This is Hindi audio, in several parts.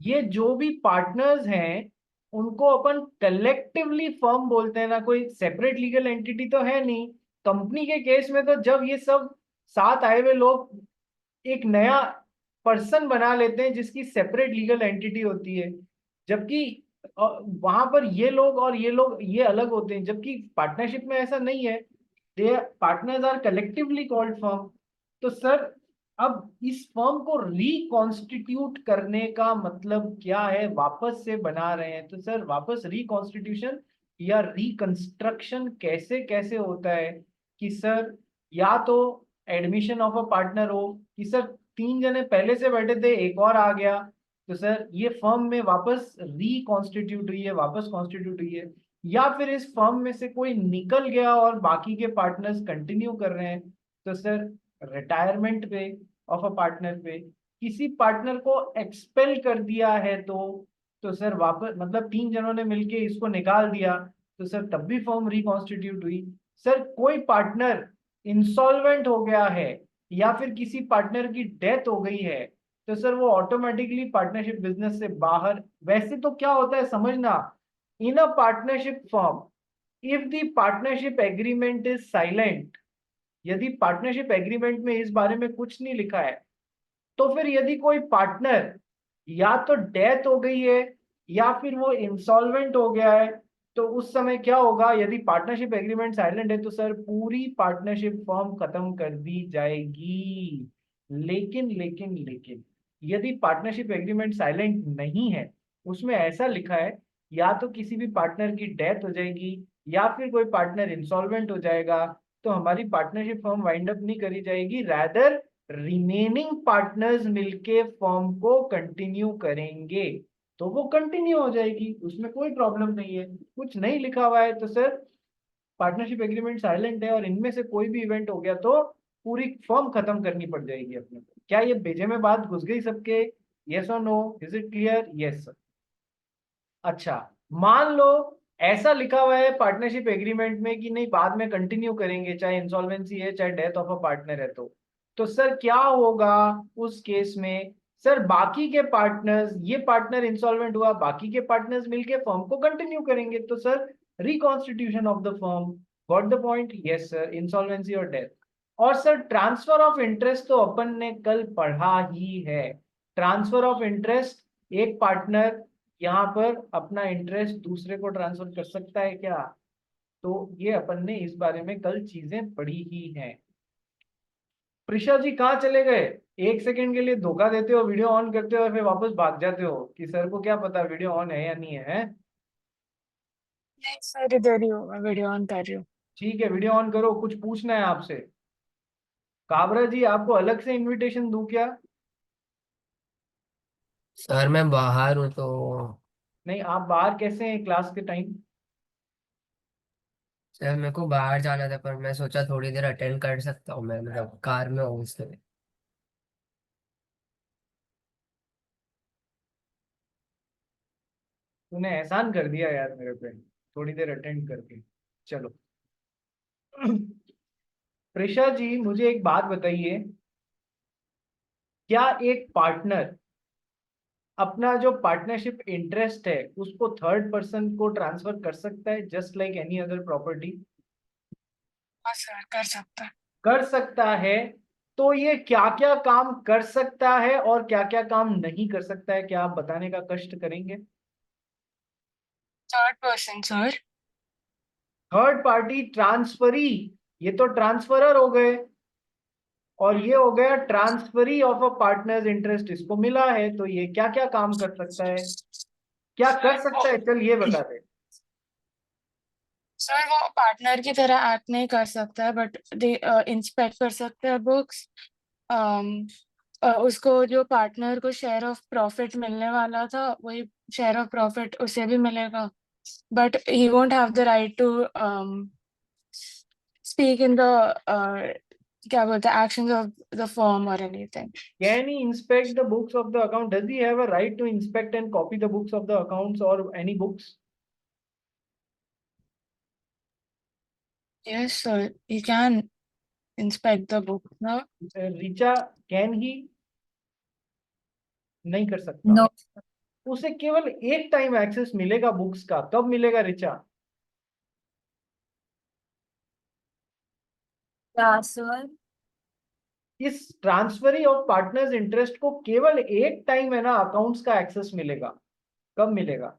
ये जो भी पार्टनर्स हैं उनको अपन कलेक्टिवली फर्म बोलते हैं ना, कोई सेपरेट लीगल एंटिटी तो है नहीं। कंपनी के केस में तो जब ये सब साथ आए हुए लोग एक नया पर्सन बना लेते हैं जिसकी सेपरेट लीगल एंटिटी होती है, जबकि वहां पर ये लोग ये अलग होते हैं, जबकि पार्टनरशिप में ऐसा नहीं है। The partners are collectively called firm. तो सर, अब इस फर्म को रिकॉन्स्टिट्यूट करने का मतलब क्या है? वापस से बना रहे हैं तो सर वापस रिकॉन्स्टिट्यूशन या रिकंस्ट्रक्शन कैसे कैसे होता है? कि सर या तो एडमिशन ऑफ अ पार्टनर हो कि सर तीन जने पहले से बैठे थे, एक और आ गया, तो सर ये फर्म में वापस रिकॉन्स्टिट्यूट हुई है, वापस कॉन्स्टिट्यूट हुई है। या फिर इस फर्म में से कोई निकल गया और बाकी के पार्टनर्स कंटिन्यू कर रहे हैं, तो सर रिटायरमेंट पे ऑफ अ पार्टनर पे किसी पार्टनर को एक्सपेल कर दिया है तो सर वापस मतलब तीन जनों ने मिलके इसको निकाल दिया, तो सर तब भी फर्म रिकॉन्स्टिट्यूट हुई। सर कोई पार्टनर इंसॉल्वेंट हो गया है या फिर किसी पार्टनर की डेथ हो गई है, तो सर वो ऑटोमेटिकली पार्टनरशिप बिजनेस से बाहर। वैसे तो क्या होता है समझना, in a partnership firm if the partnership agreement is silent, यदि पार्टनरशिप एग्रीमेंट में इस बारे में कुछ नहीं लिखा है, तो फिर यदि कोई पार्टनर या तो डेथ हो गई है या फिर वो इंसॉल्वेंट हो गया है, तो उस समय क्या होगा? यदि पार्टनरशिप एग्रीमेंट साइलेंट है तो सर पूरी पार्टनरशिप फॉर्म खत्म कर दी जाएगी। लेकिन यदि पार्टनरशिप एग्रीमेंट साइलेंट नहीं है, उसमें ऐसा लिखा है या तो किसी भी पार्टनर की डेथ हो जाएगी या फिर कोई पार्टनर इंसॉल्वेंट हो जाएगा, तो हमारी पार्टनरशिप फॉर्म वाइंड अप नहीं करी जाएगी, रैदर रिमेनिंग पार्टनर्स मिलके फॉर्म को कंटिन्यू करेंगे, तो वो कंटिन्यू हो जाएगी, उसमें कोई प्रॉब्लम नहीं है। कुछ नहीं लिखा हुआ है तो सर पार्टनरशिप एग्रीमेंट साइलेंट है और इनमें से कोई भी इवेंट हो गया तो पूरी फॉर्म खत्म करनी पड़ जाएगी अपने को। क्या ये भेजे में बात घुस गई सबके? यस और no? Is it clear? Yes sir. अच्छा, मान लो ऐसा लिखा हुआ है पार्टनरशिप एग्रीमेंट में कि नहीं बाद में कंटिन्यू करेंगे, चाहे इंसॉल्वेंसी है चाहे डेथ ऑफ अ पार्टनर है, तो सर क्या होगा उस केस में? सर बाकी के पार्टनर्स, ये पार्टनर इंसॉल्वेंट हुआ, बाकी के पार्टनर्स मिलके फर्म को कंटिन्यू करेंगे, तो sir reconstitution of the firm. Got the point? Yes sir, insolvency और डेथ। और सर ट्रांसफर ऑफ इंटरेस्ट तो अपन ने कल पढ़ा ही है। ट्रांसफर ऑफ इंटरेस्ट, एक पार्टनर यहाँ पर अपना इंटरेस्ट दूसरे को ट्रांसफर कर सकता है क्या? तो ये अपन ने इस बारे में कल चीजें पढ़ी ही हैं। प्रिशा जी कहाँ चले गए? एक सेकंड के लिए धोखा देते हो, वीडियो ऑन करते हो और फिर वापस भाग जाते हो कि सर को क्या पता वीडियो ऑन है या नहीं है, हैं? नहीं सर, इधर ही हूँ, मैं वीडियो ऑन कर रही हूँ। ठीक है, वीडियो ऑन करो, कुछ पूछना है आपसे। काबरा जी आपको अलग से इनविटेशन दूं क्या? सर मैं बाहर हूँ तो। नहीं, आप बाहर कैसे हैं क्लास के टाइम? सर मेरे को बाहर जाना था पर मैं सोचा थोड़ी देर अटेंड कर सकता हूँ, मैं मतलब कार में हूँ इसलिए। तूने एहसान कर दिया यार मेरे पे, थोड़ी देर अटेंड करके। चलो। प्रिशा जी मुझे एक बात बताइए, क्या एक पार्टनर अपना जो पार्टनरशिप इंटरेस्ट है उसको थर्ड पर्सन को ट्रांसफर कर सकता है just like any other property? हाँ सर, कर सकता है। कर सकता है। तो ये क्या क्या काम कर सकता है और क्या क्या काम नहीं कर सकता है, क्या आप बताने का कष्ट करेंगे? Third person sir. Third party transferee, ये तो ट्रांसफरर हो गए, और ये हो गया transferee of a partners interest, इसको मिला है, तो ये क्या क्या काम कर सकता है, क्या कर सर वो सकता है, चल ये बता दे। सर वो पार्टनर की तरह एक्ट नहीं कर सकता है, बट दे इंस्पेक्ट कर सकते हैं बुक्स। उसको जो पार्टनर को शेयर ऑफ प्रॉफिट मिलने वाला था, वही शेयर ऑफ प्रॉफिट उसे भी मिलेगा, but he won't have the right to speak in the क्या बोलते हैं, एक्शंस ऑफ द फर्म और anything. Can he inspect the books of the account? Does he have a right to inspect and copy the books of the accounts or any books? Yes, sir. He can inspect the book now. Richa, can he? नहीं कर सकता। No. उसे केवल एक टाइम एक्सेस मिलेगा बुक्स का। कब मिलेगा रिचा? ट्रांसफर। इस ट्रांसफरी ऑफ पार्टनर्स इंटरेस्ट को केवल एक टाइम है ना अकाउंट्स का एक्सेस मिलेगा। कब मिलेगा?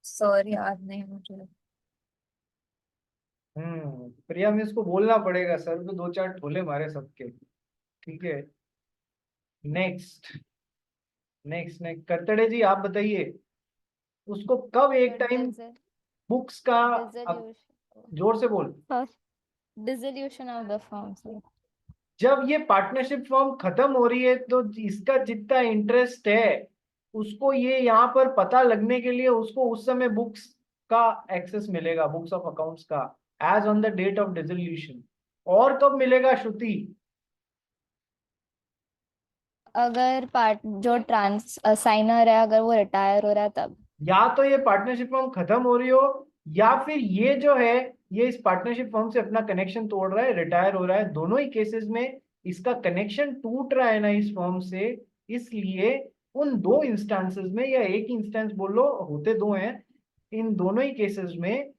सर याद नहीं मुझे। प्रिया में इसको बोलना पड़ेगा, सर को दो चार ठोले मारे सबके। ठीक है, नेक्स्ट नेक्स्ट नेक्स्ट कत्तड़े जी आप बताइए, उसको कब एक टाइम बुक्स का जोर से बोल। Dissolution of the firm sir. जब ये पार्टनरशिप फॉर्म खत्म हो रही है तो इसका जितना इंटरेस्ट है उसको ये यहाँ पर पता लगने के लिए उसको उस समय बुक्स का एक्सेस मिलेगा, बुक्स ऑफ अकाउंट्स का, as on the date of dissolution. और कब मिलेगा श्रुति? अगर पार्ट जो ट्रांस साइनर है अगर वो रिटायर हो रहा है तब। या तो ये पार्टनरशिप फॉर्म खत्म हो रही हो, या फिर ये जो है ये इस पार्टनरशिप फॉर्म से अपना कनेक्शन तोड़ रहा है, रिटायर हो रहा है। दोनों ही केसेस में इसका कनेक्शन टूट रहा है ना इस फॉर्म से, इसलिए उन दो इंस्टेंसेस में, या एक इंस्टेंस बोल लो, होते दो हैं, इन दोनों ही केसेस में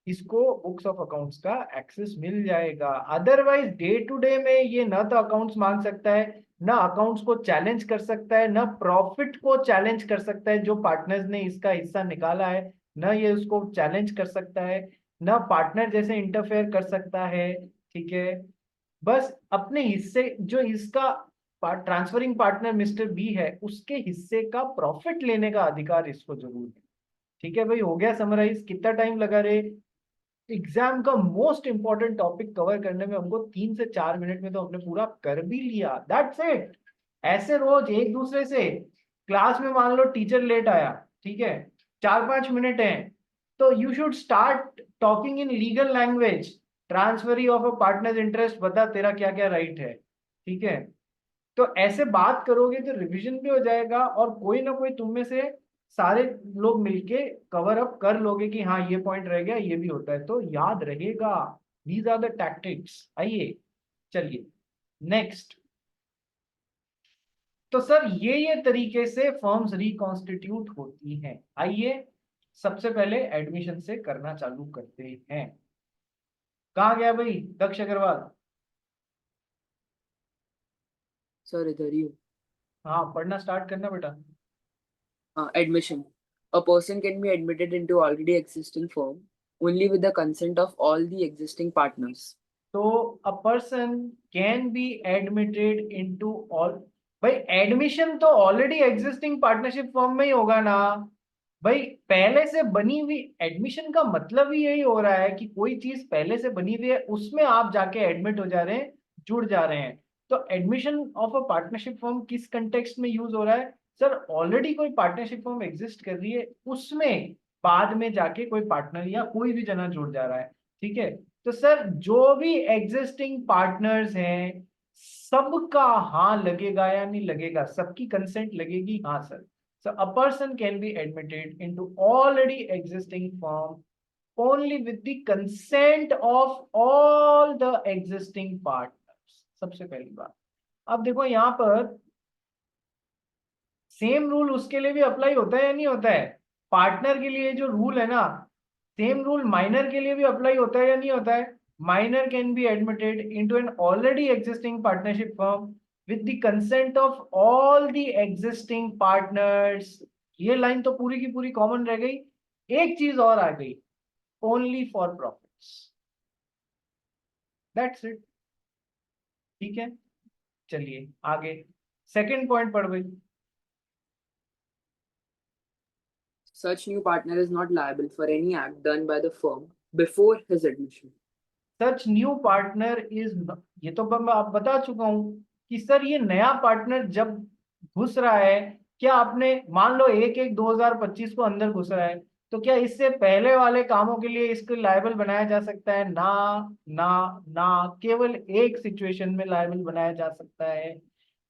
इसको बुक्स ऑफ अकाउंट्स का एक्सेस मिल जाएगा। अदरवाइज डे टू डे में ये ना तो अकाउंट्स मांग सकता है, ना अकाउंट्स को चैलेंज कर सकता है, ना प्रॉफिट को चैलेंज कर सकता है जो पार्टनर्स ने इसका हिस्सा निकाला है, ना ये उसको चैलेंज कर सकता है, ना पार्टनर जैसे इंटरफेयर कर सकता है। ठीक है, बस अपने हिस्से जो इसका ट्रांसफरिंग पार्टनर मिस्टर बी है उसके हिस्से का प्रॉफिट लेने का अधिकार इसको जरूर है। ठीक है भाई, हो गया समराइज? कितना टाइम लगा रे? एग्जाम का मोस्ट इंपॉर्टेंट टॉपिक कवर करने में हमको 3 से 4 मिनट में तो हमने पूरा कर भी लिया। That's it. ऐसे रोज एक दूसरे से क्लास में मान लो टीचर लेट आया, ठीक है, 4-5 मिनट है, तो you should start talking in legal language. Transferee of a partners interest, बता तेरा क्या क्या राइट है। ठीक है, तो ऐसे बात करोगे तो रिवीजन भी हो जाएगा और कोई ना कोई तुम में से सारे लोग मिलके कवर अप कर लोगे कि हाँ ये पॉइंट रह गया, ये भी होता है, तो याद रहेगा। These are the tactics. आइए चलिए नेक्स्ट। तो सर ये तरीके से फर्म्स रिकॉन्स्टिट्यूट होती हैं। आइए सबसे पहले एडमिशन से करना चालू करते हैं। कहाँ गया भाई दक्ष अग्रवाल? सर इधर ही हूँ। हाँ पढ़ना स्टार्ट करना बेटा। Admission. A person can be admitted into already existing firm only with the consent of all the existing partners. तो a person can be admitted into all. भाई एडमिशन तो ऑलरेडी एग्जिस्टिंग पार्टनरशिप फॉर्म में ही होगा ना भाई, पहले से बनी हुई। एडमिशन का मतलब ही यही हो रहा है कि कोई चीज पहले से बनी हुई है उसमें आप जाके एडमिट हो जा रहे हैं, जुड़ जा रहे हैं। तो admission of a partnership form किस कंटेक्स्ट में यूज हो रहा है? सर ऑलरेडी कोई पार्टनरशिप फॉर्म एग्जिस्ट कर रही है उसमें बाद में जाके कोई पार्टनर या कोई भी जना जुड़ जा रहा है। ठीक है, तो सर जो भी एग्जिस्टिंग पार्टनर्स हैं सबका हाँ लगेगा या नहीं लगेगा? सबकी कंसेंट लगेगी, हाँ sir. So a person can be admitted into already existing firm only with the consent of all the existing partners। सबसे पहली बात। अब देखो यहाँ पर सेम रूल उसके लिए भी अप्लाई होता है या नहीं होता है? पार्टनर के लिए जो रूल है ना, सेम रूल माइनर के लिए भी अप्लाई होता है या नहीं होता है? Minor can be admitted into an already existing partnership firm with the consent of all the existing partners। ये लाइन तो पूरी की पूरी कॉमन रह गई। एक चीज और आ गई, only for profits. That's it. ठीक है, चलिए आगे सेकंड पॉइंट पढ़ भाई। Such new partner is not liable for any act done by the firm before his admission. Such new partner is, ये तो मैं आप बता चुका हूं कि सर ये नया पार्टनर जब घुस रहा है, क्या आपने मान लो 1/1/2025 को अंदर घुस रहा है, तो क्या इससे पहले वाले कामों के लिए इसको लायबल बनाया जा सकता है? ना ना ना, केवल एक सिचुएशन में लायबल बनाया जा सकता है।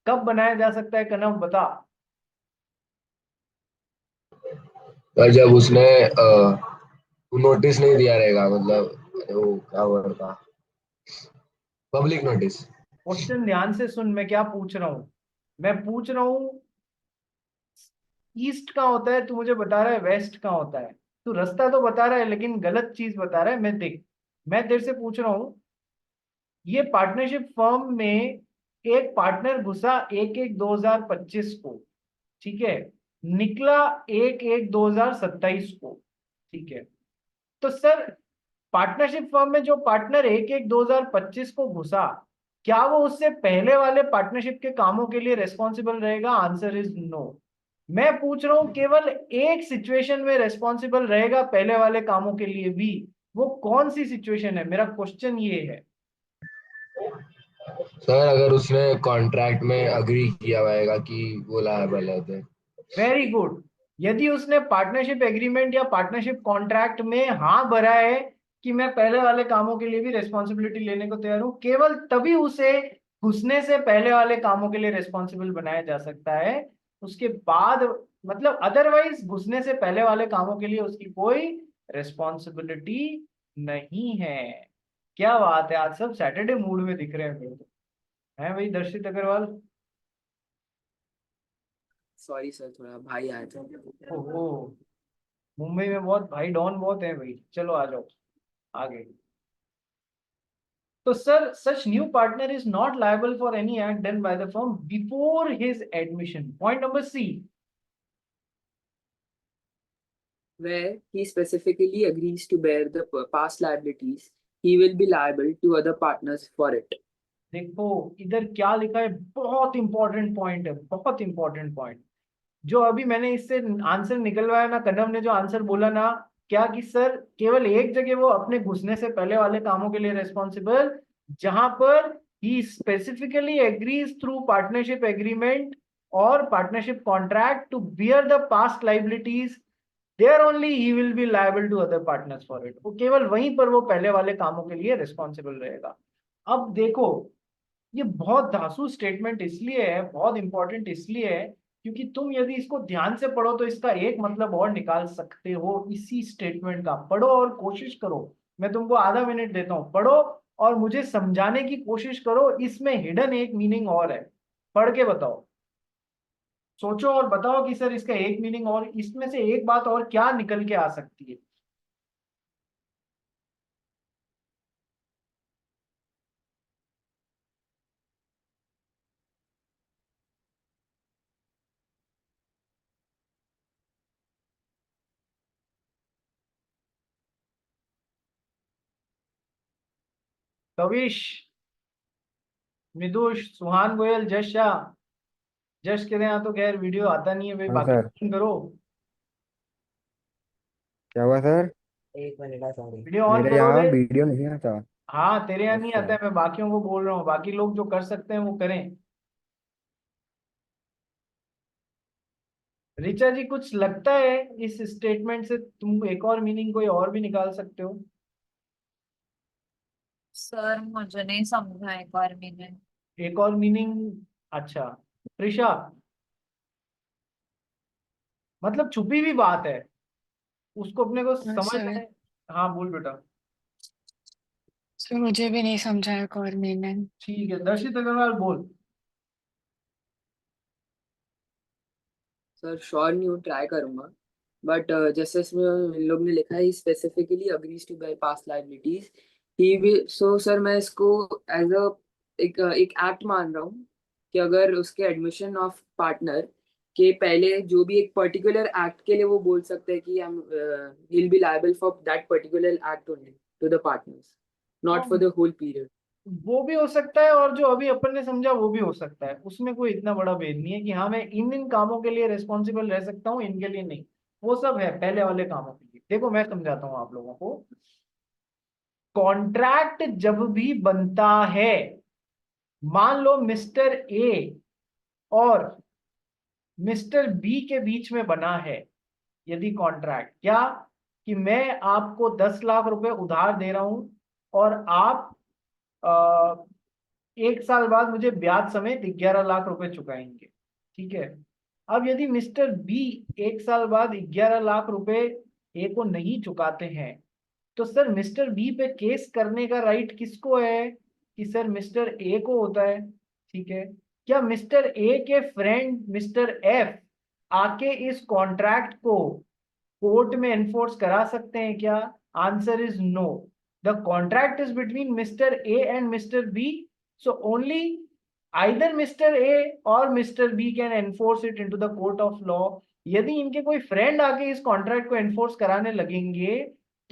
कब बनाया जा सकता है कनव बता? पर जब उसने नोटिस नहीं दिया रहेगा, मतलब वो क्या वर्ड था, पब्लिक नोटिस। क्वेश्चन ध्यान से सुन, मैं क्या पूछ रहा हूँ। मैं पूछ रहा हूँ ईस्ट कहाँ होता है, तू मुझे बता रहा है वेस्ट कहाँ होता है। तू रास्ता तो बता रहा है लेकिन गलत चीज बता रहा है। मैं देख, मैं तेरे से पूछ रहा हूँ, ये पार्टनरशिप फर्म में एक पार्टनर घुसा 1/1/2025 को, ठीक है, निकला 1/1/2027 को, ठीक है। तो सर पार्टनरशिप फर्म में जो पार्टनर 1/1/2025 को घुसा, क्या वो उससे पहले वाले पार्टनरशिप के कामों के लिए रेस्पॉन्सिबल रहेगा? Answer is no. मैं पूछ रहा हूं केवल एक सिचुएशन में रेस्पॉन्सिबल रहेगा पहले वाले कामों के लिए भी, वो कौन सी सिचुएशन है? मेरा क्वेश्चन ये है। सर अगर उसने कॉन्ट्रैक्ट में अग्री किया होगा कि वो लायबल है तो। Very good. यदि उसने पार्टनरशिप एग्रीमेंट या पार्टनरशिप कॉन्ट्रैक्ट में हाँ भरा है कि मैं पहले वाले कामों के लिए भी रेस्पॉन्सिबिलिटी लेने को तैयार हूं, केवल तभी उसे घुसने से पहले वाले कामों के लिए रेस्पॉन्सिबल बनाया जा सकता है। उसके बाद मतलब अदरवाइज घुसने से पहले वाले कामों के लिए उसकी कोई रेस्पॉन्सिबिलिटी नहीं है। क्या बात है, आज सब सैटरडे मूड में दिख रहे हैं मेरे को। हैं भाई दर्शित अग्रवाल? सॉरी सर, थोड़ा भाई आया था। ओहो, मुंबई में बहुत भाई डॉन बहुत है भाई। चलो आ जाओ आगे। तो sir such new partner is not liable for any act done by the firm before his admission. Point number C. Where he specifically agrees to bear the past liabilities, he will be liable to other partners for it. देखो इधर क्या लिखा है, बहुत इंपॉर्टेंट पॉइंट है, बहुत इंपॉर्टेंट पॉइंट। जो अभी मैंने इससे आंसर निकलवाया ना, कदम ने जो आंसर बोला ना, क्या कि सर केवल एक जगह वो अपने घुसने से पहले वाले कामों के लिए रेस्पॉन्सिबल, जहां पर he specifically agrees through partnership agreement और partnership contract to bear the past liabilities, there only he will be liable to other partners for it. वो केवल वहीं पर वो पहले वाले कामों के लिए रिस्पॉन्सिबल रहेगा। अब देखो, ये बहुत धांसू स्टेटमेंट इसलिए है, बहुत इंपॉर्टेंट इसलिए है, क्योंकि तुम यदि इसको ध्यान से पढ़ो तो इसका एक मतलब और निकाल सकते हो इसी स्टेटमेंट का। पढ़ो और कोशिश करो, मैं तुमको आधा मिनट देता हूँ, पढ़ो और मुझे समझाने की कोशिश करो, इसमें हिडन एक मीनिंग और है। पढ़ के बताओ, सोचो और बताओ कि सर इसका एक मीनिंग और, इसमें से एक बात और क्या निकल के आ सकती है। कविश, मिदुष, सुहान गोयल, जश शाह। जश के यहाँ तो खैर वीडियो आता नहीं है भाई, हाँ बाकी सर। करो, क्या हुआ सर? एक मिनट का सॉरी। वीडियो ऑन मेरे यहाँ करोगे। वीडियो नहीं आता। हाँ तेरे यहाँ नहीं आता अच्छा। है, मैं बाकियों को बोल रहा हूँ, बाकी लोग जो कर सकते हैं वो करें। ऋचा जी कुछ लगता है इस स्टेटमेंट से तुम एक और मीनिंग कोई और भी निकाल सकते हो? सर मुझे नहीं समझा एक बार मैंने। एक और मीनिंग? अच्छा प्रिशा, मतलब छुपी हुई बात है, उसको अपने को हाँ समझ सर। है। हाँ बोल बेटा। सर मुझे भी नहीं समझा एक और मैंने। ठीक है दर्शित अग्रवाल बोल। सर श्योर नहीं हूँ, ट्राई करूंगा। बट जैसे इसमें इन लोग ने लिखा है specifically agrees to bear past liabilities, he will. So sir मैं इसको एज अ एक एक्ट मान रहा हूँ कि अगर उसके एडमिशन ऑफ पार्टनर के पहले जो भी एक पर्टिकुलर एक्ट के लिए वो बोल सकते हैं कि हम he will be liable for that particular act only to the partners, not for the whole period. वो भी हो सकता है और जो अभी अपन ने समझा वो भी हो सकता है, उसमें कोई इतना बड़ा भेद नहीं है कि हाँ मैं इन इन कामों के लिए रिस्पॉन्सिबल रह सकता हूँ, इनके लिए नहीं। वो सब है पहले वाले कामों के लिए। देखो मैं समझाता हूँ आप लोगों को। कॉन्ट्रैक्ट जब भी बनता है, मान लो mister A or mister B के बीच में बना है, यदि कॉन्ट्रैक्ट क्या कि मैं आपको 10 लाख रुपए उधार दे रहा हूं और आप 1 साल बाद मुझे ब्याज समेत 11 लाख रुपए चुकाएंगे, ठीक है। अब यदि मिस्टर बी 1 साल बाद 11 लाख रुपए ए को नहीं चुकाते हैं, तो सर मिस्टर बी पे केस करने का राइट किसको है? कि सर मिस्टर ए को होता है, ठीक है। क्या मिस्टर ए के फ्रेंड मिस्टर एफ आके इस कॉन्ट्रैक्ट को कोर्ट में एनफोर्स करा सकते हैं क्या? Answer is no. The contract is between mister A and mister B, so only either mister A or mister B can enforce it into the court of law. यदि इनके कोई फ्रेंड आके इस कॉन्ट्रैक्ट को एनफोर्स कराने लगेंगे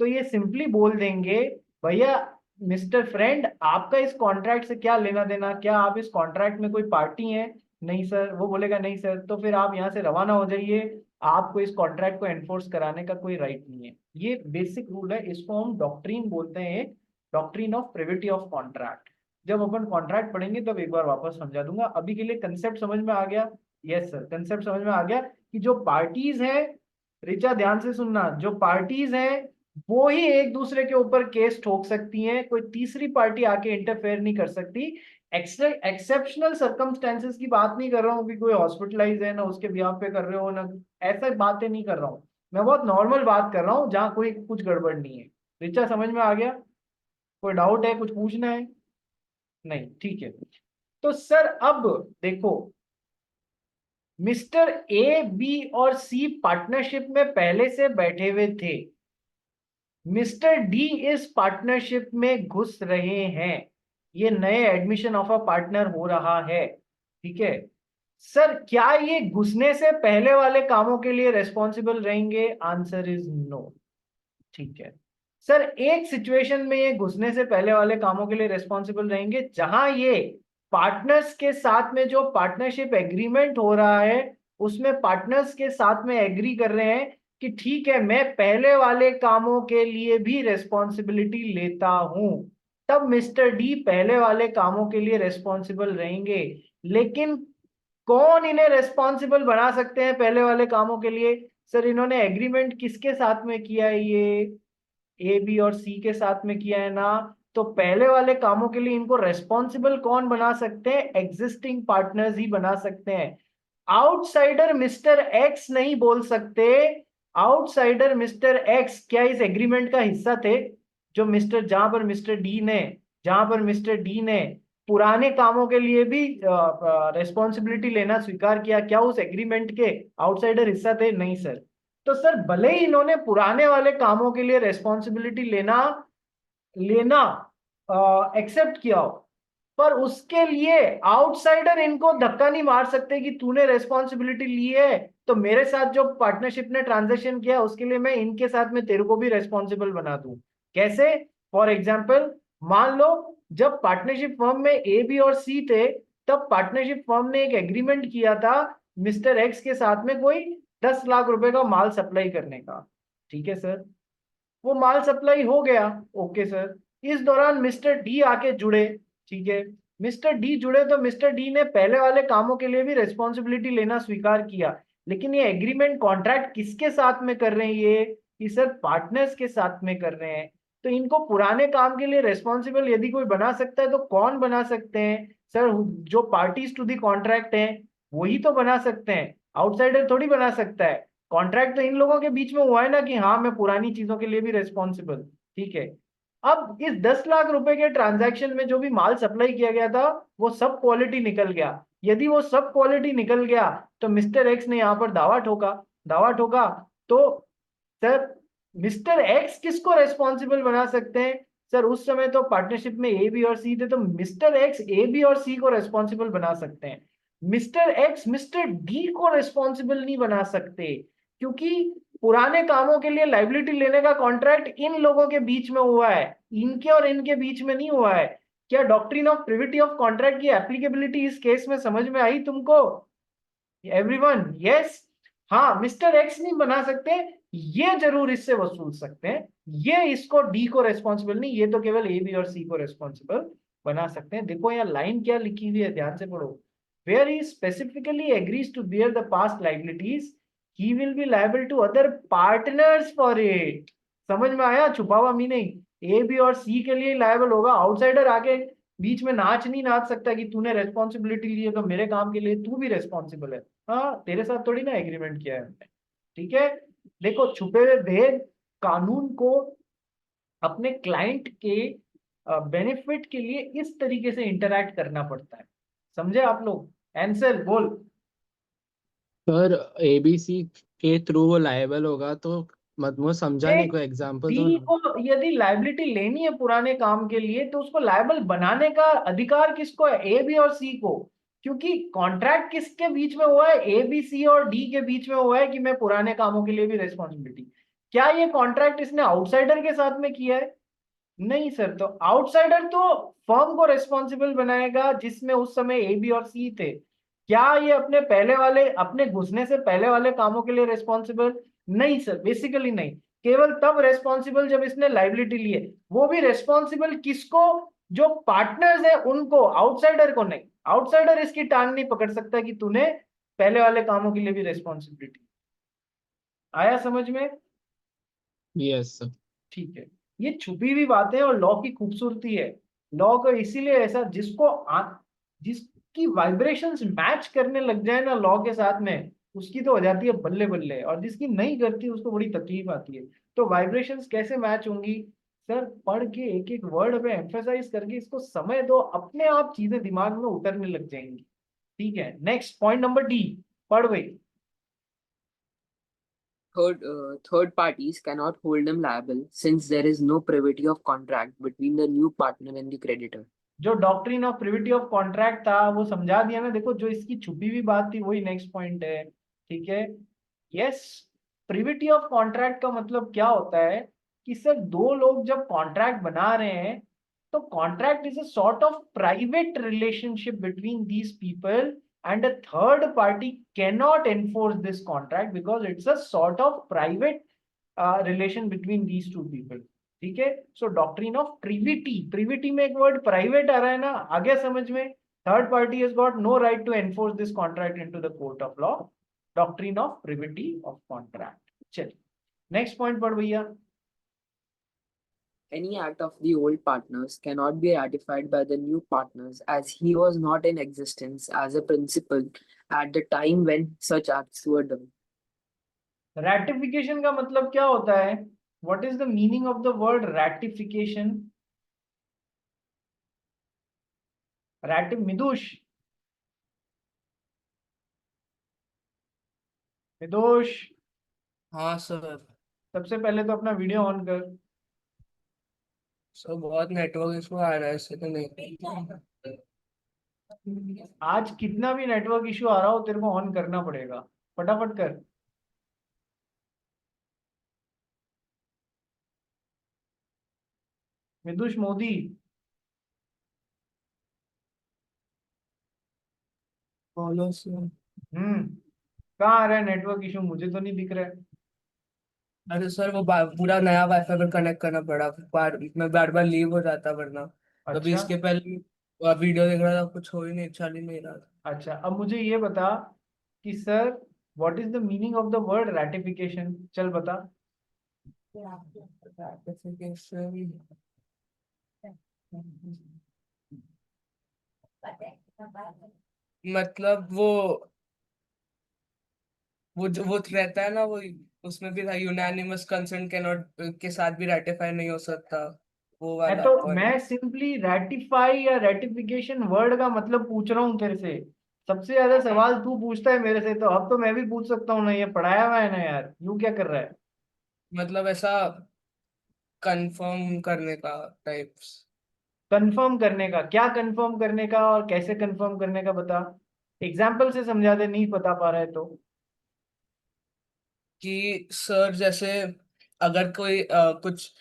तो ये सिंपली बोल देंगे, भैया मिस्टर फ्रेंड आपका इस कॉन्ट्रैक्ट से क्या लेना देना, क्या आप इस कॉन्ट्रैक्ट में कोई पार्टी हैं? नहीं सर. वो बोलेगा नहीं सर, तो फिर आप यहाँ से रवाना हो जाइए, आपको इस कॉन्ट्रैक्ट को एनफोर्स कराने का कोई राइट नहीं है. ये बेसिक रूल है, इसको हम डॉक्ट्रिन बोलते हैं, doctrine of privity of contract. जब अपन कॉन्ट्रैक्ट पढ़ेंगे तब एक बार वापस समझा दूंगा. अभी के लिए कंसेप्ट समझ में आ गया? यस सर, कंसेप्ट समझ में आ गया कि जो पार्टीज हैं, रिचा ध्यान से सुनना, जो पार्टीज हैं वो ही एक दूसरे के ऊपर केस ठोक सकती हैं, कोई तीसरी पार्टी आके इंटरफेयर नहीं कर सकती. एक्सेप्शनल सर्कमस्टेंसेस की बात नहीं कर रहा हूँ कि कोई हॉस्पिटलाइज है ना उसके बिहाफ पे कर रहे हो ना, ऐसा बातें नहीं कर रहा हूँ. मैं बहुत नॉर्मल बात कर रहा हूँ जहाँ कोई कुछ गड़बड़ नहीं है. रिचा समझ में आ गया? कोई डाउट है, कुछ पूछना है? नहीं, ठीक है. तो सर अब देखो, मिस्टर ए बी और सी पार्टनरशिप में पहले से बैठे हुए थे. मिस्टर डी इस पार्टनरशिप में घुस रहे हैं, ये नए एडमिशन ऑफ अ पार्टनर हो रहा है. ठीक है सर, क्या ये घुसने से पहले वाले कामों के लिए रेस्पॉन्सिबल रहेंगे? Answer is no. ठीक है सर, एक सिचुएशन में ये घुसने से पहले वाले कामों के लिए रेस्पॉन्सिबल रहेंगे जहां ये पार्टनर्स के साथ में जो पार्टनरशिप एग्रीमेंट हो रहा है उसमें पार्टनर्स के साथ में एग्री कर रहे हैं कि ठीक है मैं पहले वाले कामों के लिए भी रेस्पॉन्सिबिलिटी लेता हूं, तब मिस्टर डी पहले वाले कामों के लिए रेस्पॉन्सिबल रहेंगे. लेकिन कौन इन्हें रेस्पॉन्सिबल बना सकते हैं पहले वाले कामों के लिए? सर इन्होंने एग्रीमेंट किसके साथ में किया है? ये ए बी और सी के साथ में किया है ना, तो पहले वाले कामों के लिए इनको रेस्पॉन्सिबल कौन बना सकते हैं? एग्जिस्टिंग पार्टनर्स ही बना सकते हैं. आउटसाइडर मिस्टर एक्स नहीं बोल सकते. आउटसाइडर मिस्टर एक्स क्या इस एग्रीमेंट का हिस्सा थे? जो जहां पर मिस्टर डी ने पुराने कामों के लिए भी रेस्पॉन्सिबिलिटी लेना स्वीकार किया, क्या उस एग्रीमेंट के आउटसाइडर हिस्सा थे? नहीं सर. तो सर भले ही इन्होंने पुराने वाले कामों के लिए रेस्पॉन्सिबिलिटी लेना एक्सेप्ट किया हो, पर उसके लिए आउटसाइडर इनको धक्का नहीं मार सकते कि तूने रेस्पॉन्सिबिलिटी ली है तो मेरे साथ जो पार्टनरशिप ने ट्रांजैक्शन किया उसके लिए मैं इनके साथ में तेरे को भी रेस्पॉन्सिबल बना दूं. कैसे? फॉर एग्जाम्पल, मान लो जब पार्टनरशिप फर्म में ए बी और सी थे तब पार्टनरशिप फर्म ने एक एग्रीमेंट किया था मिस्टर एक्स के साथ में कोई 10 लाख रुपए का माल सप्लाई करने का. ठीक है सर, वो माल सप्लाई हो गया. ओके सर, इस दौरान मिस्टर डी आके जुड़े. ठीक है, मिस्टर डी जुड़े तो मिस्टर डी ने पहले वाले कामों के लिए भी रेस्पॉन्सिबिलिटी लेना स्वीकार किया. लेकिन ये एग्रीमेंट कॉन्ट्रैक्ट किसके साथ में कर रहे हैं? ये सर पार्टनर्स के साथ में कर रहे हैं. तो इनको पुराने काम के लिए रेस्पॉन्सिबल यदि कोई बना सकता है तो कौन बना सकते हैं? सर जो पार्टीज टू दी कॉन्ट्रैक्ट हैं वही तो बना सकते हैं, आउटसाइडर थोड़ी बना सकता है. कॉन्ट्रैक्ट तो इन लोगों के बीच में हुआ है ना कि हाँ मैं पुरानी चीजों के लिए भी रेस्पॉन्सिबल. ठीक है, अब इस 10 लाख रुपए के ट्रांजैक्शन में जो भी माल सप्लाई किया गया था वो सब क्वालिटी निकल गया. यदि वो सब क्वालिटी निकल गया तो मिस्टर एक्स ने यहाँ पर दावा ठोका तो सर मिस्टर एक्स किसको रेस्पॉन्सिबल बना सकते हैं? सर उस समय तो पार्टनरशिप में ए बी और सी थे तो मिस्टर एक्स ए बी और सी को रेस्पॉन्सिबल बना सकते हैं. मिस्टर एक्स मिस्टर डी को रेस्पॉन्सिबल नहीं बना सकते क्योंकि पुराने कामों के लिए लाइबिलिटी लेने का कॉन्ट्रैक्ट इन लोगों के बीच में हुआ है, इनके और इनके बीच में नहीं हुआ है. क्या doctrine of privity of contract की एप्लीकेबिलिटी इस केस में समझ में आई तुमको? Everyone yes? हाँ, मिस्टर एक्स नहीं बना सकते, ये जरूर इससे वसूल सकते हैं. ये इसको डी को रेस्पॉन्सिबल नहीं, ये तो केवल ए बी और सी को रेस्पॉन्सिबल बना सकते हैं. देखो यहाँ लाइन क्या लिखी हुई है, ध्यान से पढ़ो. Where he specifically agrees to bear the past liabilities, he will be liable to other partners for it. समझ में आया? छुपा हुआ मीनिंग. ए बी और सी के लिए लायबल होगा, आउटसाइडर आके बीच में नहीं नाच सकता कि तूने रेस्पॉन्सिबिलिटी ली है तो मेरे काम के लिए तू भी रेस्पॉन्सिबल है. हाँ, तेरे साथ थोड़ी ना एग्रीमेंट किया है हमने. ठीक है, देखो छुपे हुए भेद कानून को अपने क्लाइंट के बेनिफिट के लिए इस तरीके से इंटरैक्ट करना पड़ता है. समझे आप लोग? आंसर बोल। सर एबीसी के थ्रू वो लायबल होगा तो वो समझा नहीं, कोई एग्जांपल दो बी ना। को यदि लाइबिलिटी लेनी है पुराने काम के लिए तो उसको लायबल बनाने का अधिकार किसको है? ए, बी और सी को। क्योंकि कॉन्ट्रैक्ट किसके बीच में हुआ है? ए, बी, सी और डी के बीच में हुआ है कि मैं पुराने कामों के लिए भी रेस्पॉन्सिबिलिटी। क्या ये कॉन्ट्रैक्ट इसने आउटसाइडर के साथ में किया है? नहीं सर। तो आउटसाइडर तो फर्म को रेस्पॉन्सिबल बनाएगा जिसमें उस समय ए, बी और सी थे। क्या ये अपने पहले वाले, अपने घुसने से पहले वाले कामों के लिए रेस्पॉन्सिबल? नहीं सर, बेसिकली नहीं। केवल तब रेस्पॉन्सिबल जब इसने लाइबिलिटी ली है। वो भी रेस्पॉन्सिबल किसको? जो पार्टनर्स है उनको, आउटसाइडर को नहीं। आउटसाइडर इसकी टांग नहीं पकड़ सकता कि तूने पहले वाले कामों के लिए भी रेस्पॉन्सिबिलिटी। आया समझ में? Yes sir. ठीक है। ये छुपी हुई बातें और लॉ की खूबसूरती है। लॉ को इसीलिए ऐसा, जिसकी वाइब्रेशंस मैच करने लग जाए ना लॉ के साथ में, उसकी तो हो जाती है बल्ले बल्ले, और जिसकी नहीं करती उसको बड़ी तकलीफ आती है। तो वाइब्रेशंस कैसे मैच होंगी? सर पढ़ के एक एक वर्ड पे एम्फेसाइज करके इसको समय दो, अपने आप चीजें दिमाग में उतरने लग जाएंगी। ठीक है, नेक्स्ट पॉइंट नंबर डी। पढ़ भाई। Third parties cannot hold them liable since there is no privity of contract between the new partner and the creditor. जो doctrine of privity of contract था वो समझा दिया ना। देखो जो इसकी छुपी हुई बात थी वही नेक्स्ट पॉइंट है। ठीक है। यस। प्रिविटी ऑफ कॉन्ट्रैक्ट का मतलब क्या होता है कि सर दो लोग जब कॉन्ट्रैक्ट बना रहे हैं तो contract is a sort of private relationship between these people and a third party cannot enforce this contract because it's a sort of private relation between these two people. ठीक है। सो डॉक्ट्रिन ऑफ प्रिविटी, प्रिविटी में एक वर्ड प्राइवेट आ रहा है ना, आ गया समझ में? Third party has got no right to enforce this contract into the court of law. Doctrine of privity of contract. चलिए नेक्स्ट पॉइंट पढ़ भैया। Any act of the old partners cannot be ratified by the new partners as he was not in existence as a principal at the time when such acts were done. Ratification का मतलब क्या होता है? What is the meaning of the word ratification? Midush, Midush हाँ सर। सबसे पहले तो अपना वीडियो ऑन कर। सर बहुत नेटवर्क इशू आ रहा है, इससे तो नहीं। आज कितना भी नेटवर्क इशू आ रहा हो तेरे को ऑन करना पड़ेगा, फटाफट कर। विदुष मोदी। बोलो सर। कहाँ आ रहा है नेटवर्क इशू? मुझे तो नहीं दिख रहा है। अरे सर वो पूरा नया वाईफाई पर कनेक्ट करना पड़ा, मैं बार बार लीव हो जाता वरना। अभी अच्छा इसके पहले वीडियो देख रहा था, कुछ हो ही नहीं, चल ही नहीं रहा था। अच्छा। अब मुझे ये बता कि sir what is the meaning of the word ratification? चल बता। मतलब वो रहता है ना, वो उसमें भी था यूनानिमस कंसेंट कैनॉट के साथ भी रेटिफाई नहीं हो सकता, वो वाला पॉइंट। मैं सिंपली रैटिफाई या रेटिफिकेशन वर्ड का मतलब पूछ रहा हूँ तेरे से। सबसे ज्यादा सवाल तू पूछता है मेरे से, तो अब तो मैं भी पूछ सकता हूँ ना। ये पढ़ाया हुआ है ना यार, यूं क्या कर रहा है? मतलब ऐसा कंफर्म करने का टाइप्स। कंफर्म करने का? क्या कंफर्म करने का और कैसे कंफर्म करने का बता। एग्जाम्पल से समझा दे, नहीं बता पा रहा है तो। कि सर जैसे अगर कोई कुछ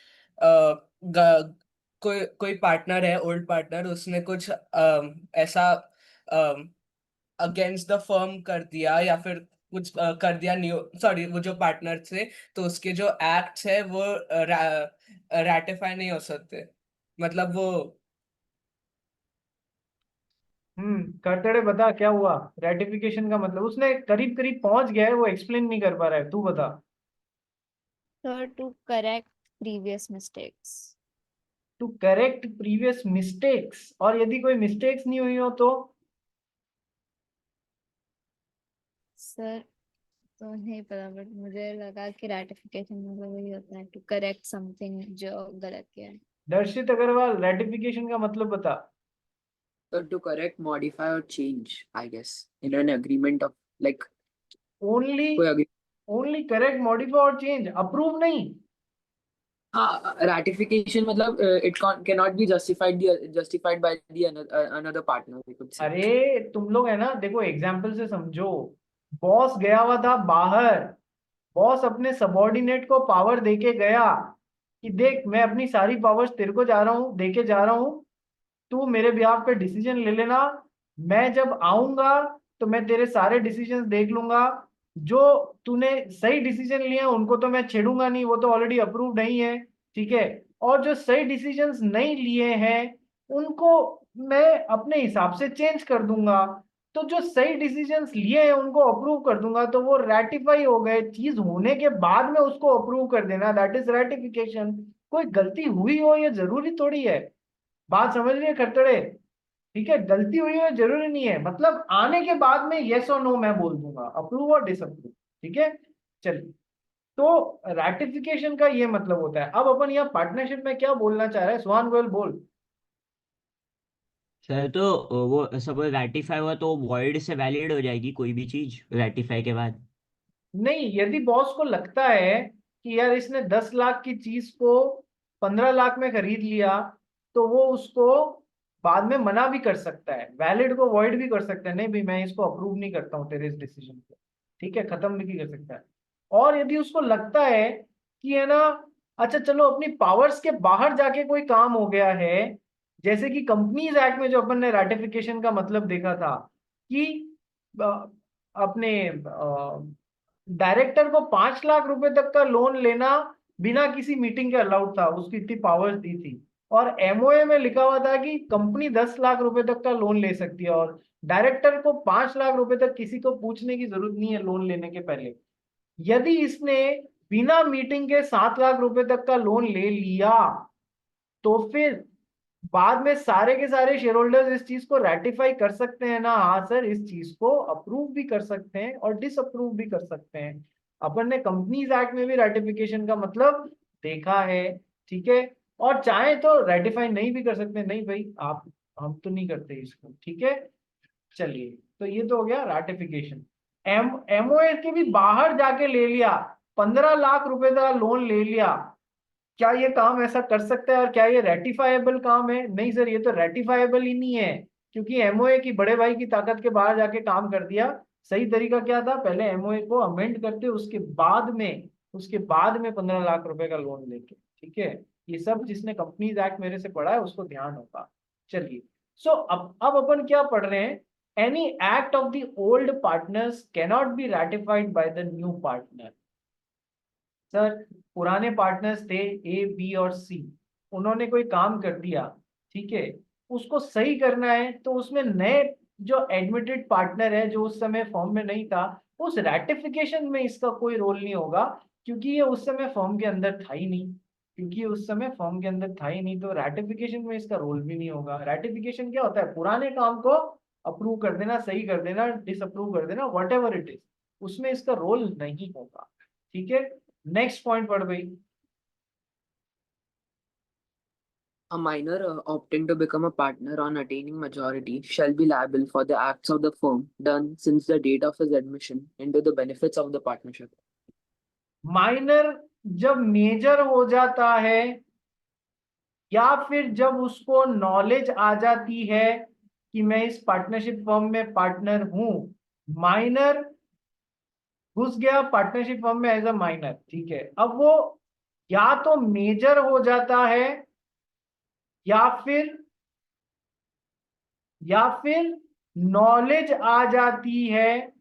कोई कोई पार्टनर है, ओल्ड पार्टनर, उसने कुछ ऐसा अगेंस्ट द फर्म कर दिया या फिर कुछ कर दिया न्यू, सॉरी वो जो पार्टनर थे, तो उसके जो एक्ट्स है वो रैटिफाई नहीं हो सकते। मतलब वो करतड़े बता क्या हुआ। रेटिफिकेशन का मतलब उसने करीब करीब पहुंच गया है, वो एक्सप्लेन नहीं कर पा रहा है, तू बता। Sir, to correct previous mistakes. To correct previous mistakes, और यदि कोई मिस्टेक्स नहीं हुई हो तो? सर तो नहीं पता, बट मुझे लगा कि ratification मतलब वही होता है to correct something जो गलत किया है। दर्शित अग्रवाल, रेटिफिकेशन का मतलब बता। So to correct, modify or change, I guess, in an agreement of like only कोई agree. ओनली करेक्ट, मॉडिफाई और चेंज, अप्रूव नहीं। Ratification मतलब it cannot be justified by the another partner, we could say. अरे तुम लोग है ना, देखो एग्जाम्पल से समझो। बॉस गया हुआ था बाहर, बॉस अपने सबॉर्डिनेट को पावर देके गया कि देख मैं अपनी सारी पावर्स तेरे को जा रहा हूँ देके जा रहा हूँ, तू मेरे बिहाफ पे डिसीजन ले लेना, मैं जब आऊंगा तो मैं तेरे सारे डिसीजन देख लूंगा, जो तूने सही डिसीजन लिए हैं उनको तो मैं छेड़ूंगा नहीं, वो तो ऑलरेडी अप्रूव नहीं है, ठीक है। और जो सही डिसीजंस नहीं लिए हैं उनको मैं अपने हिसाब से चेंज कर दूंगा, तो जो सही डिसीजंस लिए हैं उनको अप्रूव कर दूंगा, तो वो रेटिफाई हो गए। चीज होने के बाद में उसको अप्रूव कर देना, दैट इज रेटिफिकेशन। कोई गलती हुई हो ये जरूरी थोड़ी है, बात समझ रही है खट्टड़े? ठीक है, गलती हुई है जरूरी नहीं है, मतलब आने के बाद में यस और नो मैं बोल दूंगा, अप्रूव और डिसअप्रूव, ठीक है। चलिए, तो रैटिफिकेशन का ये मतलब होता है। अब अपन यहाँ पार्टनरशिप में क्या बोलना चाह रहे हैं, सुहान गोयल बोल। सर तो वो सपोज रैटिफाई हुआ तो वॉइड से वैलिड हो जाएगी कोई भी चीज रैटिफाई के बाद? नहीं, यदि बॉस को लगता है कि यार इसने 10 लाख की चीज को 15 लाख में खरीद लिया, तो वो उसको बाद में मना भी कर सकता है, वैलिड को वॉइड भी कर सकता है, नहीं भाई मैं इसको अप्रूव नहीं करता हूँ तेरे इस डिसीजन को, ठीक है, खत्म भी कर सकता है। और यदि उसको लगता है कि है ना, अच्छा चलो अपनी पावर्स के बाहर जाके कोई काम हो गया है, जैसे कि कंपनीज एक्ट में जो अपन ने रैटिफिकेशन का मतलब देखा था कि अ, अपने डायरेक्टर को 5 लाख रुपए तक का लोन लेना बिना किसी मीटिंग के अलाउड था, उसकी इतनी पावर्स दी थी। और एमओए में लिखा हुआ था कि कंपनी 10 लाख रुपए तक का लोन ले सकती है, और डायरेक्टर को 5 लाख रुपए तक किसी को पूछने की जरूरत नहीं है लोन लेने के पहले। यदि इसने बिना मीटिंग के 7 लाख रुपए तक का लोन ले लिया, तो फिर बाद में सारे के सारे शेयर होल्डर्स इस चीज को रेटिफाई कर सकते हैं ना, हाँ सर इस चीज को अप्रूव भी कर सकते हैं और डिसअप्रूव भी कर सकते हैं। अपन ने कंपनीज एक्ट में भी रेटिफिकेशन का मतलब देखा है, ठीक है। और चाहे तो रेटिफाई नहीं भी कर सकते हैं, नहीं भाई आप हम तो नहीं करते इसको, ठीक है। चलिए, तो ये तो हो गया रैटिफिकेशन। एमओए के भी बाहर जाके ले लिया, 15 लाख रुपए का लोन ले लिया, क्या ये काम ऐसा कर सकता है और क्या ये रेटिफाइबल काम है? नहीं सर, ये तो रेटिफाइबल ही नहीं है, क्योंकि एमओए की बड़े भाई की ताकत के बाहर जाके काम कर दिया। सही तरीका क्या था, पहले एमओए को अमेंड करते, उसके बाद में 15 लाख रुपए का लोन लेके, ठीक है। ये सब जिसने कंपनीज एक्ट मेरे से पढ़ा है उसको ध्यान होगा। चलिए, सो अब अपन क्या पढ़ रहे हैं, any act of the old partners cannot be ratified by the new partner. Sir पुराने पार्टनर्स थे ए बी और सी, उन्होंने कोई काम कर दिया, ठीक है, उसको सही करना है, तो उसमें नए जो एडमिटेड पार्टनर है जो उस समय फॉर्म में नहीं था, उस रैटिफिकेशन में इसका कोई रोल नहीं होगा, क्योंकि ये उस समय फॉर्म के अंदर था ही नहीं, तो रैटिफिकेशन में इसका रोल भी नहीं होगा। रैटिफिकेशन क्या होता है, पुराने काम को अप्रूव कर देना, सही कर देना, डिसअप्रूव कर देना, वट एवर इट इज, उसमें इसका रोल नहीं होगा, ठीक है। नेक्स्ट पॉइंट पढ़ भाई। A minor opting to become a partner on attaining majority shall be liable for the acts of the firm done since the date of his admission into the benefits of the partnership. Minor जब मेजर हो जाता है, या फिर जब उसको नॉलेज आ जाती है कि मैं इस पार्टनरशिप फर्म में पार्टनर हूं, माइनर घुस गया पार्टनरशिप फर्म में एज अ माइनर, ठीक है। अब वो या तो मेजर हो जाता है या फिर नॉलेज आ जाती है,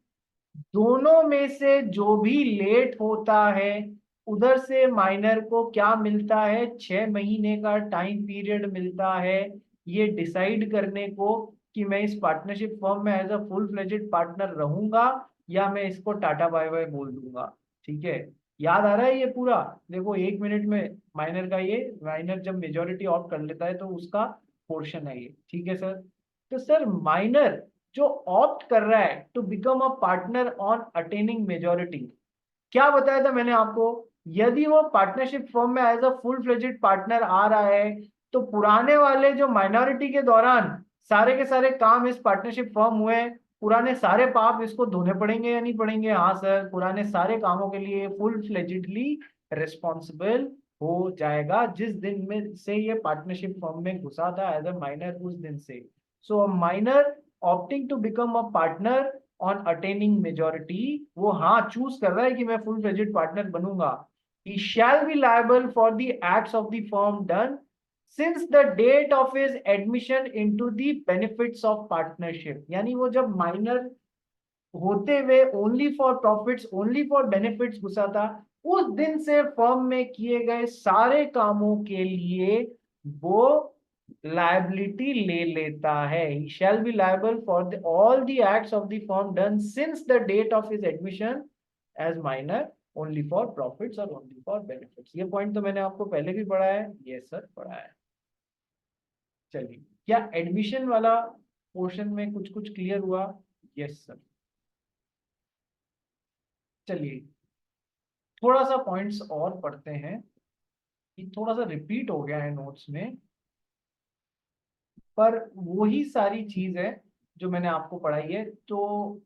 दोनों में से जो भी लेट होता है उधर से माइनर को क्या मिलता है, 6 महीने का टाइम पीरियड मिलता है ये डिसाइड करने को कि मैं इस पार्टनरशिप फर्म में as a full fledged partner रहूंगा या मैं इसको टाटा बाय बाय बोल दूंगा, ठीक है। याद आ रहा है ये पूरा? देखो 1 मिनट में माइनर जब मेजोरिटी ऑप्ट कर लेता है तो उसका पोर्शन है ये, ठीक है सर। तो सर माइनर जो ऑप्ट कर रहा है to become a partner on attaining majority, क्या बताया था मैंने आपको, यदि वो पार्टनरशिप फर्म में as a full fledged partner आ रहा है तो पुराने वाले जो माइनॉरिटी के दौरान सारे के सारे काम इस पार्टनरशिप फर्म हुए, पुराने सारे पाप इसको धोने पड़ेंगे या नहीं पड़ेंगे? हाँ सर, पुराने सारे कामों के लिए फुल फ्लेजिडली रिस्पॉन्सिबल हो जाएगा जिस दिन में से ये पार्टनरशिप फर्म में घुसा था एज अ माइनर, उस दिन से। So a minor opting to become a partner on attaining majority, वो हाँ चूज कर रहा है कि मैं फुल फ्लेजिड पार्टनर बनूंगा। he shall be liable for the acts of the firm done since the date of his admission into the benefits of partnership। यानी वो जब माइनर होते हुए only for profits, only for benefits घुसा था, उस दिन से फर्म में किए गए सारे कामों के लिए वो लायबिलिटी ले लेता है। he shall be liable for all the acts of the firm done since the date of his admission as minor only for profits or only for benefits। ये पॉइंट तो मैंने आपको पहले भी पढ़ा है, ये सर पढ़ा है। चलिए, क्या एडमिशन वाला पोर्शन में कुछ कुछ क्लियर हुआ? Yes sir. चलिए थोड़ा सा पॉइंट्स और पढ़ते हैं, ये थोड़ा सा रिपीट हो गया है नोट्स में, पर वही सारी चीज है जो मैंने आपको पढ़ाई है। तो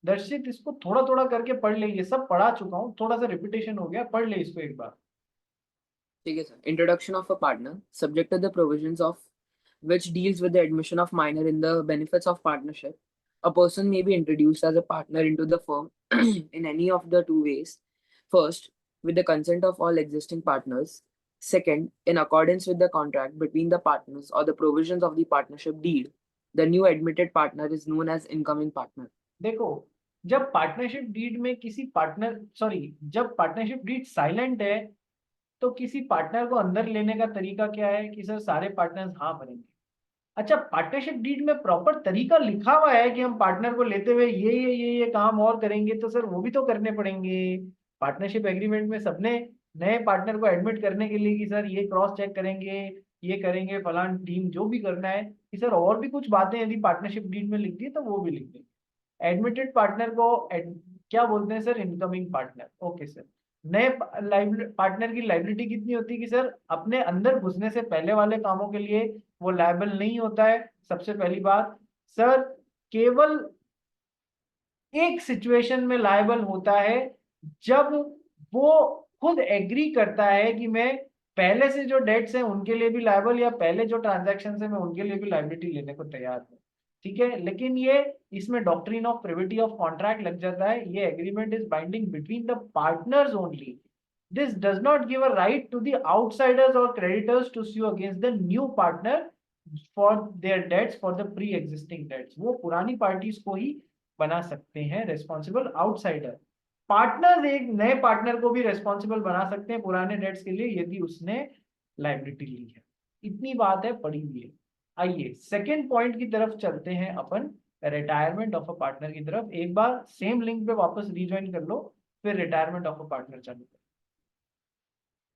दर्शित इसको थोड़ा थोड़ा करके पढ़ ले, ये सब पढ़ा चुका हूँ, थोड़ा सा रिपीटेशन हो गया, पढ़ ले इसको एक बार। ठीक है सर। Introduction of a partner subject to the provisions of which deals with the admission of minor in the benefits of partnership. A person may be introduced as a partner into the firm in any of the two ways. First, with the consent of all existing partners. Second, in accordance with the contract between the partners or the provisions of the partnership deed. The new admitted partner is known as incoming partner. देखो, जब पार्टनरशिप डीड में किसी पार्टनर जब पार्टनरशिप डीड साइलेंट है तो किसी पार्टनर को अंदर लेने का तरीका क्या है कि सर सारे पार्टनर्स हाँ बनेंगे। अच्छा, पार्टनरशिप डीड में प्रॉपर तरीका लिखा हुआ है कि हम पार्टनर को लेते हुए ये काम और करेंगे, तो सर वो भी तो करने पड़ेंगे। पार्टनरशिप एग्रीमेंट में सबने नए पार्टनर को एडमिट करने के लिए कि सर ये क्रॉस चेक करेंगे, ये करेंगे, फलान टीम जो भी करना है कि सर और भी कुछ बातें यदि पार्टनरशिप डीड में लिख दी तो वो भी लिख दें। एडमिटेड पार्टनर को क्या बोलते हैं sir? Incoming partner. Okay sir. नए पार्टनर की लाइबिलिटी कितनी होती है कि सर अपने अंदर घुसने से पहले वाले कामों के लिए वो लायबल नहीं होता है। सबसे पहली बात सर, केवल एक सिचुएशन में लायबल होता है जब वो खुद एग्री करता है कि मैं पहले से जो डेट्स हैं उनके लिए भी लायबल, या पहले जो ट्रांजैक्शन है मैं उनके लिए भी लायबिलिटी लेने को तैयार हूँ। ठीक है, लेकिन ये इसमें doctrine of privity of contract लग जाता है। ये agreement is binding between the partners only. This does not give a right to the outsiders और creditors to sue against the new partner for their debts, for the pre existing debts. वो पुरानी पार्टीज को ही बना सकते हैं रेस्पॉन्सिबल। आउटसाइडर पार्टनर्स एक नए पार्टनर को भी रेस्पॉन्सिबल बना सकते हैं पुराने डेट्स के लिए यदि उसने लायबिलिटी ली है। इतनी बात है, पड़ी हुई है। आइए सेकेंड पॉइंट की तरफ चलते हैं अपन, रिटायरमेंट ऑफ अ पार्टनर की तरफ। एक बार सेम लिंक पे वापस रिज्वाइन कर लो, फिर रिटायरमेंट ऑफ अ पार्टनर चालू करो।